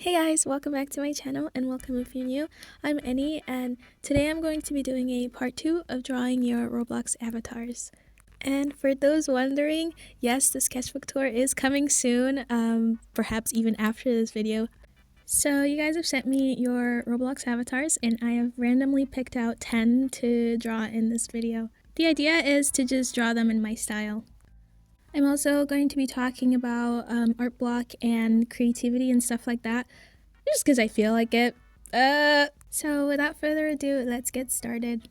Hey guys, welcome back to my channel and welcome if you're new. I'm Annie and today I'm going to be doing a part 2 of drawing your Roblox avatars. And for those wondering, yes, the sketchbook tour is coming soon, perhaps even after this video. So you guys have sent me your Roblox avatars and I have randomly picked out 10 to draw in this video. The idea is to just draw them in my style. I'm also going to be talking about art block and creativity and stuff like that, just because I feel like it. So without further ado, let's get started.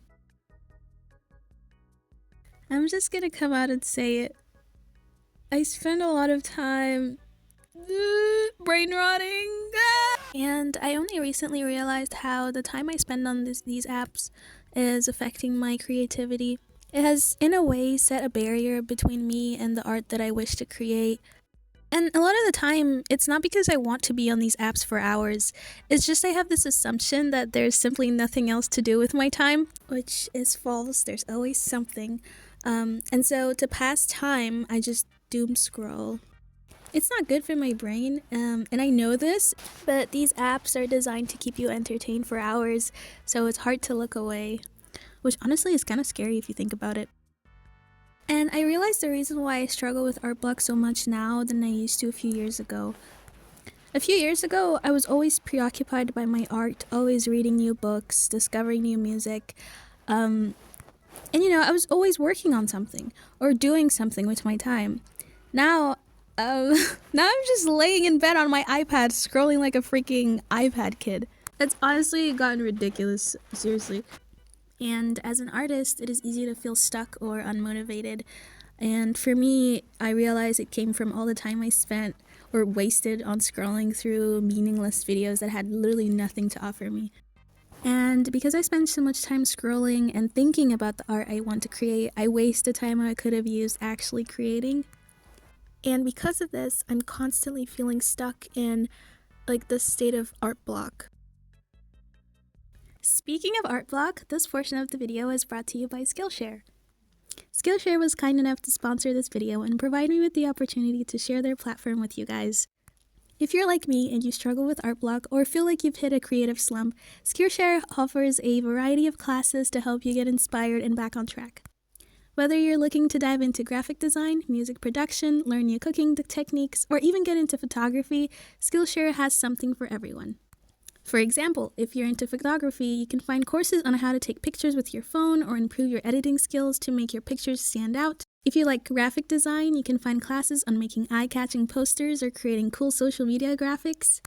I'm just gonna come out and say it. I spend a lot of time brain rotting. And I only recently realized how the time I spend on these apps is affecting my creativity. It has, in a way, set a barrier between me and the art that I wish to create. And a lot of the time, it's not because I want to be on these apps for hours. It's just I have this assumption that there's simply nothing else to do with my time, which is false. There's always something. And so to pass time, I just doom scroll. It's not good for my brain, and I know this, but these apps are designed to keep you entertained for hours, so it's hard to look away. Which honestly is kind of scary if you think about it. And I realized the reason why I struggle with art block so much now than I used to a few years ago. A few years ago, I was always preoccupied by my art, always reading new books, discovering new music, and I was always working on something or doing something with my time. Now I'm just laying in bed on my iPad scrolling like a freaking iPad kid. It's honestly gotten ridiculous, seriously. And as an artist, it is easy to feel stuck or unmotivated. And for me, I realized it came from all the time I spent or wasted on scrolling through meaningless videos that had literally nothing to offer me. And because I spend so much time scrolling and thinking about the art I want to create, I waste the time I could have used actually creating. And because of this, I'm constantly feeling stuck in like this state of art block. Speaking of art block, this portion of the video is brought to you by Skillshare. Skillshare was kind enough to sponsor this video and provide me with the opportunity to share their platform with you guys. If you're like me and you struggle with art block or feel like you've hit a creative slump, Skillshare offers a variety of classes to help you get inspired and back on track. Whether you're looking to dive into graphic design, music production, learn new cooking techniques, or even get into photography, Skillshare has something for everyone. For example, if you're into photography, you can find courses on how to take pictures with your phone or improve your editing skills to make your pictures stand out. If you like graphic design, you can find classes on making eye-catching posters or creating cool social media graphics.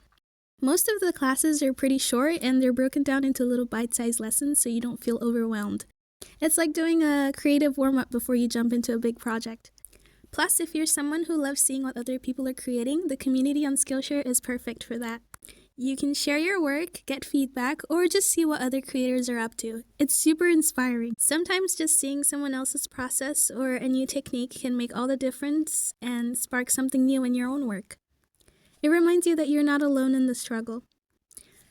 Most of the classes are pretty short and they're broken down into little bite-sized lessons so you don't feel overwhelmed. It's like doing a creative warm-up before you jump into a big project. Plus, if you're someone who loves seeing what other people are creating, the community on Skillshare is perfect for that. You can share your work, get feedback, or just see what other creators are up to. It's super inspiring. Sometimes just seeing someone else's process or a new technique can make all the difference and spark something new in your own work. It reminds you that you're not alone in the struggle.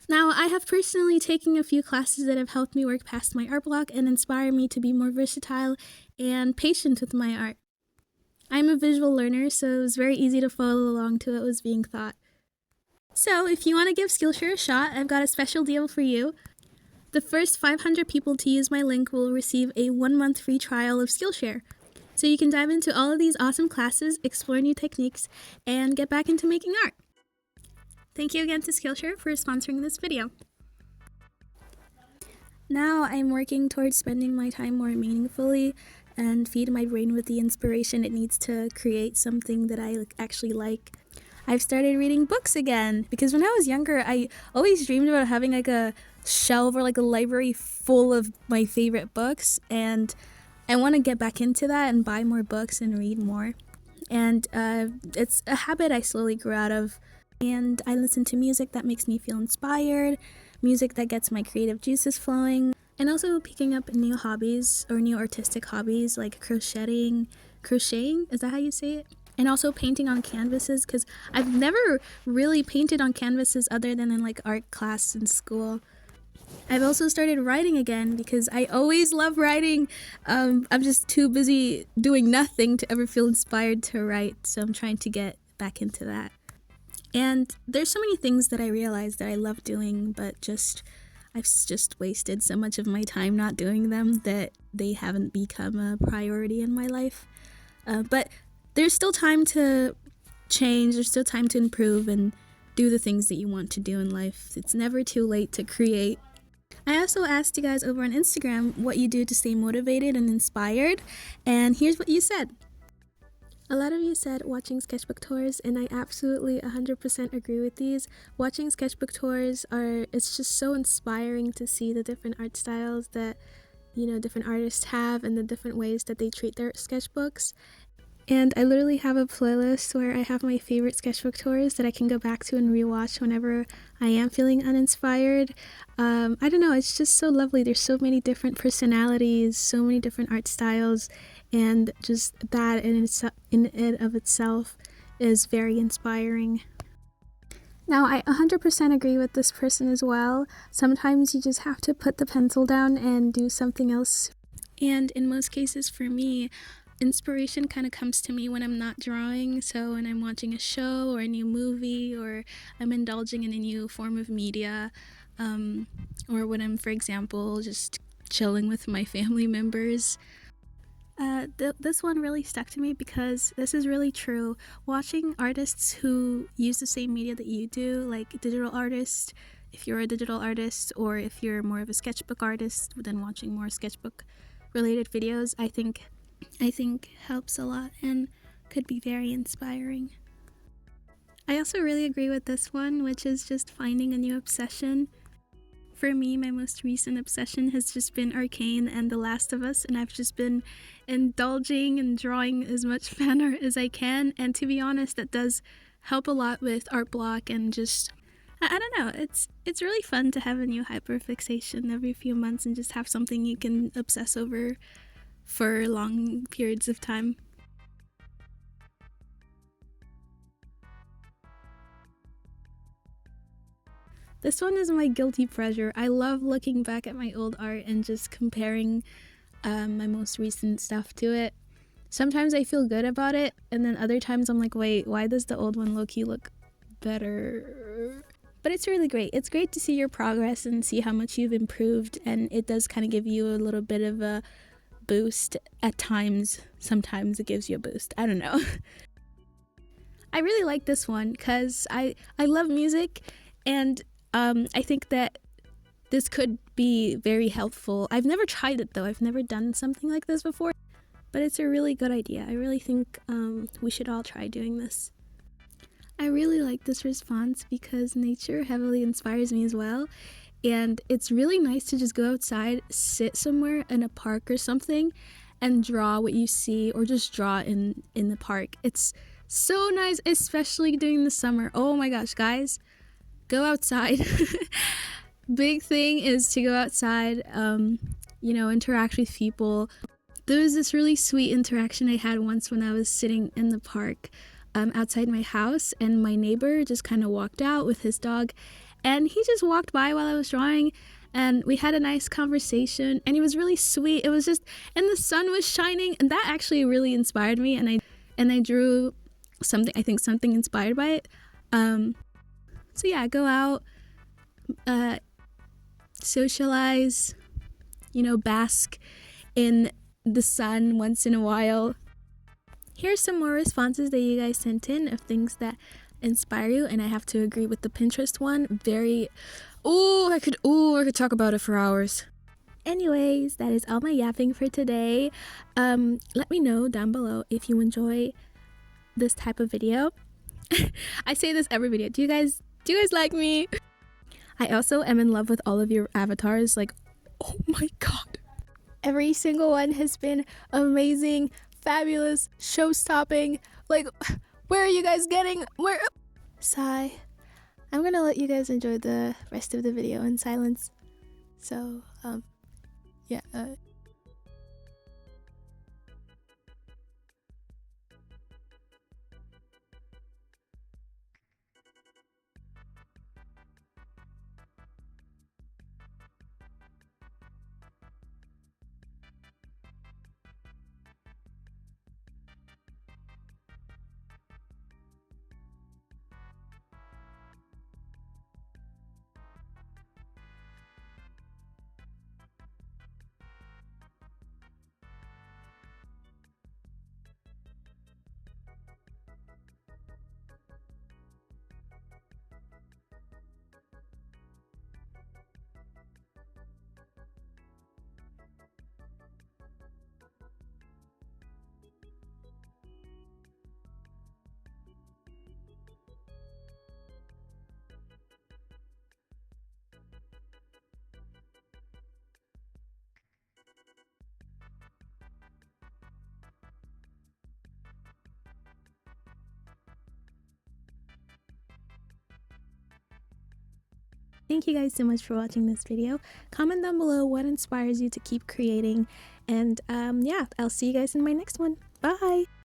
Now, I have personally taken a few classes that have helped me work past my art block and inspire me to be more versatile and patient with my art. I'm a visual learner, so it was very easy to follow along to what was being taught. So, if you want to give Skillshare a shot, I've got a special deal for you. The first 500 people to use my link will receive a 1-month free trial of Skillshare. So you can dive into all of these awesome classes, explore new techniques, and get back into making art. Thank you again to Skillshare for sponsoring this video. Now I'm working towards spending my time more meaningfully and feed my brain with the inspiration it needs to create something that I actually like. I've started reading books again because when I was younger, I always dreamed about having like a shelf or like a library full of my favorite books, and I want to get back into that and buy more books and read more. And it's a habit I slowly grew out of. And I listen to music that makes me feel inspired, music that gets my creative juices flowing, and also picking up new hobbies or new artistic hobbies like crocheting, is that how you say it? And also painting on canvases, because I've never really painted on canvases other than in like art class in school. I've also started writing again because I always love writing. I'm just too busy doing nothing to ever feel inspired to write, so I'm trying to get back into that. And there's so many things that I realized that I love doing, but I've just wasted so much of my time not doing them that they haven't become a priority in my life. But there's still time to change, there's still time to improve and do the things that you want to do in life. It's never too late to create. I also asked you guys over on Instagram what you do to stay motivated and inspired, and here's what you said. A lot of you said watching sketchbook tours, and I absolutely 100% agree with these. Watching sketchbook tours it's just so inspiring to see the different art styles that, different artists have and the different ways that they treat their sketchbooks. And I literally have a playlist where I have my favorite sketchbook tours that I can go back to and rewatch whenever I am feeling uninspired. I don't know, it's just so lovely. There's so many different personalities, so many different art styles, and just that in and of itself is very inspiring. Now, I 100% agree with this person as well. Sometimes you just have to put the pencil down and do something else. And in most cases for me, inspiration kind of comes to me when I'm not drawing. So when I'm watching a show or a new movie, or I'm indulging in a new form of media, or when I'm, for example, just chilling with my family members. This one really stuck to me because this is really true. Watching artists who use the same media that you do, like digital artists, if you're a digital artist, or if you're more of a sketchbook artist, then watching more sketchbook related videos, I think helps a lot and could be very inspiring. I also really agree with this one, which is just finding a new obsession. For me, my most recent obsession has just been Arcane and The Last of Us, and I've just been indulging and drawing as much fan art as I can, and to be honest, that does help a lot with art block and just, I don't know, it's really fun to have a new hyperfixation every few months and just have something you can obsess over for long periods of time. This one is my guilty pleasure. I love looking back at my old art and just comparing my most recent stuff to it. Sometimes I feel good about it, and then other times I'm like, wait, why does the old one low-key look better? But it's really great. It's great to see your progress and see how much you've improved, and it does kind of give you a little bit of a boost at times. Sometimes it gives you a boost. I don't know. I really like this one because I love music, and I think that this could be very helpful. I've never tried it though. I've never done something like this before, but it's a really good idea. I really think we should all try doing this. I really like this response because nature heavily inspires me as well. And it's really nice to just go outside, sit somewhere in a park or something, and draw what you see, or just draw in the park. It's so nice, especially during the summer. Oh my gosh, guys, go outside. Big thing is to go outside, interact with people. There was this really sweet interaction I had once when I was sitting in the park outside my house, and my neighbor just kind of walked out with his dog, and he just walked by while I was drawing, and we had a nice conversation, and it was really sweet. It was just, and the sun was shining, and that actually really inspired me, and I drew something, I think something inspired by it. So yeah, go out, socialize, bask in the sun once in a while. Here's some more responses that you guys sent in of things that inspire you, and I have to agree with the Pinterest one. I could talk about it for hours. Anyways, that is all my yapping for today. Let me know down below if you enjoy this type of video. I say this every video. Do you guys like me? I also am in love with all of your avatars. Like, oh my god. Every single one has been amazing, fabulous, show-stopping. Like, where are you guys getting? Where? Sigh. I'm gonna let you guys enjoy the rest of the video in silence. So, yeah. Thank you guys so much for watching this video. Comment down below what inspires you to keep creating. And yeah, I'll see you guys in my next one. Bye!